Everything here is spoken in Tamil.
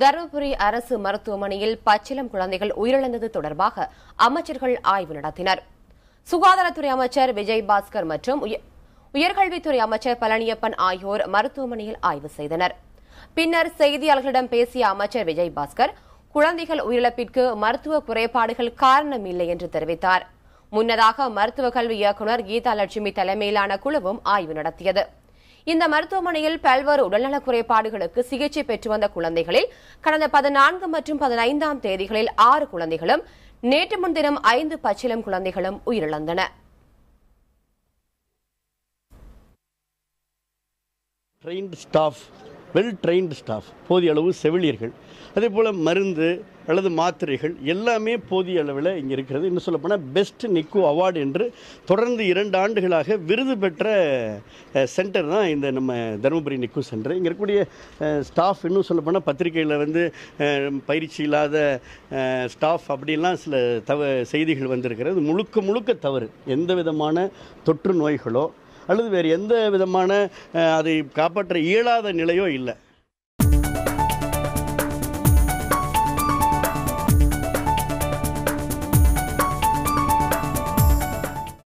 தருமபுரி அரசு மருத்துவமனையில் பச்சிளம் குழந்தைகள் உயிரிழந்தது தொடர்பாக அமைச்சர்கள் ஆய்வு நடத்தினர். சுகாதாரத்துறை அமைச்சர் விஜயபாஸ்கர் மற்றும் உயர்கல்வித்துறை அமைச்சர் பழனியப்பன் ஆகியோர் மருத்துவமனையில் ஆய்வு செய்தனர். பின்னர் செய்தியாளர்களிடம் பேசிய அமைச்சர் விஜயபாஸ்கர், குழந்தைகள் உயிரிழப்பிற்கு மருத்துவ குறைபாடுகள் காரணம் இல்லை என்று தெரிவித்தார். முன்னதாக மருத்துவ கல்வி இயக்குநர் கீதா லட்சுமி தலைமையிலான குழுவும் ஆய்வு நடத்தியது. இந்த மருத்துவமனையில் பல்வேறு உடல்நலக் குறைபாடுகளுக்கு சிகிச்சை பெற்று வந்த குழந்தைகளில் கடந்த 14 மற்றும் 15ஆம் தேதிகளில் 6 குழந்தைகளும், நேற்று முன்தினம் 5 பச்சிளம் குழந்தைகளும் உயிரிழந்தன. வெல் ட்ரெயின்டு ஸ்டாஃப், போதிய அளவு செவிலியர்கள், அதே போல் மருந்து அல்லது மாத்திரைகள் எல்லாமே போதிய அளவில் இங்கே இருக்கிறது. இன்னும் சொல்லப்போனால் பெஸ்ட் நிக்கு அவார்டு என்று தொடர்ந்து 2 ஆண்டுகளாக விருது பெற்ற சென்டர் தான் இந்த நம்ம தருமபுரி நிக்கு சென்டர். இங்கே இருக்கக்கூடிய ஸ்டாஃப், இன்னும் சொல்லப்போனால் பத்திரிகையில் பயிற்சி இல்லாத ஸ்டாஃப் அப்படின்லாம் சில செய்திகள் வந்திருக்கிறது. முழுக்க தவறு. எந்த விதமான தொற்று நோய்களோ அல்லது வேறு எந்த விதமான அதை காப்பாற்ற இயலாத நிலையோ இல்லை.